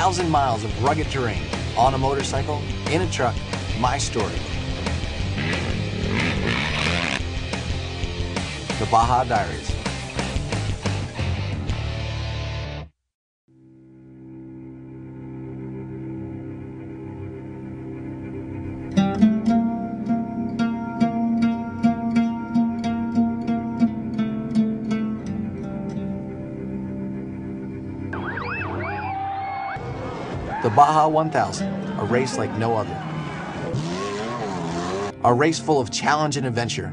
1,000 miles of rugged terrain, on a motorcycle, in a truck, my story. The Baja Diaries. The Baja 1000, a race like no other. A race full of challenge and adventure.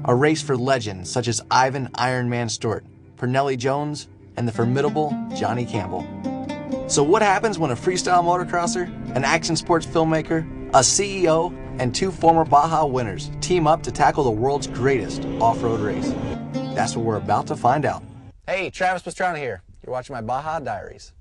A race for legends such as Ivan Iron Man Stewart, Pernelli Jones, and the formidable Johnny Campbell. So what happens when a freestyle motocrosser, an action sports filmmaker, a CEO, and 2 former Baja winners team up to tackle the world's greatest off-road race? That's what we're about to find out. Hey, Travis Pastrana here. You're watching my Baja Diaries.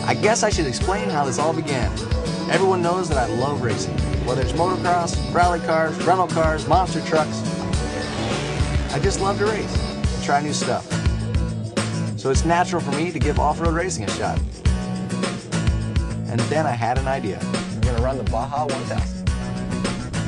I guess I should explain how this all began. Everyone knows that I love racing, whether it's motocross, rally cars, rental cars, monster trucks. I just love to race and try new stuff. So it's natural for me to give off-road racing a shot. And then I had an idea. We're gonna run the Baja 1000.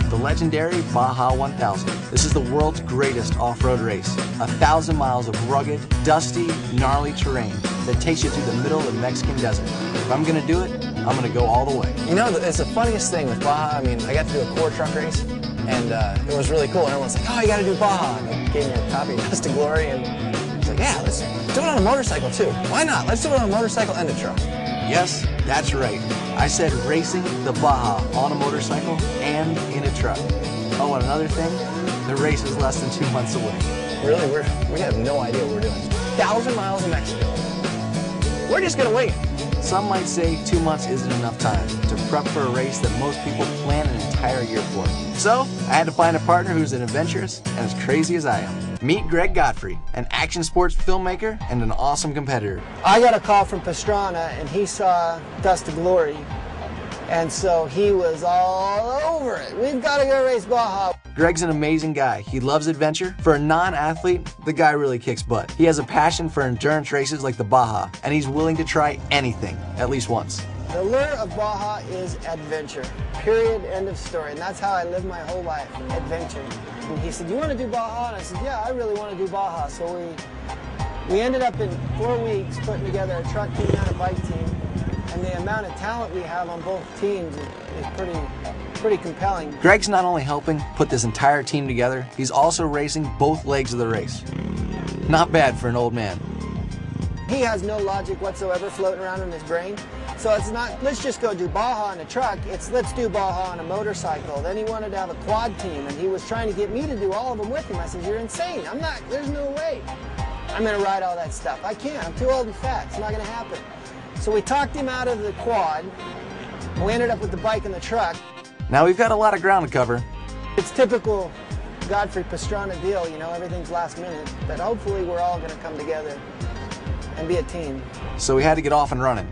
The legendary Baja 1000. This is the world's greatest off-road race. 1,000 miles of rugged, dusty, gnarly terrain that takes you through the middle of the Mexican desert. If I'm gonna do it, I'm gonna go all the way. You know, it's the funniest thing with Baja. I mean, I got to do a core truck race, and it was really cool. And everyone's like, oh, you gotta do Baja. And they gave me a copy of Dust to Glory, and I was like, yeah, let's do it on a motorcycle too. Why not? Let's do it on a motorcycle and a truck. Yes, that's right. I said racing the Baja on a motorcycle and in a truck. Oh, and another thing, the race is less than 2 months away. Really, we have no idea what we're doing. 1,000 miles in Mexico. We're just gonna wait. Some might say 2 months isn't enough time to prep for a race that most people plan an entire year for. So, I had to find a partner who's as adventurous and as crazy as I am. Meet Greg Godfrey, an action sports filmmaker and an awesome competitor. I got a call from Pastrana, and he saw Dust to Glory, and so he was all over it. We've got to go race Baja. Greg's an amazing guy. He loves adventure. For a non-athlete, the guy really kicks butt. He has a passion for endurance races like the Baja, and he's willing to try anything, at least once. The lure of Baja is adventure. Period, end of story. And that's how I live my whole life, adventure. And he said, you want to do Baja? And I said, yeah, I really want to do Baja. So we ended up in 4 weeks putting together a truck team and a bike team. And the amount of talent we have on both teams is pretty compelling. Greg's not only helping put this entire team together, he's also racing both legs of the race. Not bad for an old man. He has no logic whatsoever floating around in his brain. So it's not, let's just go do Baja in a truck, it's let's do Baja on a motorcycle. Then he wanted to have a quad team, and he was trying to get me to do all of them with him. I said, you're insane, there's no way I'm gonna ride all that stuff. I can't, I'm too old and fat, it's not gonna happen. So we talked him out of the quad, we ended up with the bike and the truck. Now we've got a lot of ground to cover. It's typical Godfrey Pastrana deal, you know, everything's last minute, but hopefully we're all gonna come together and be a team. So we had to get off and running.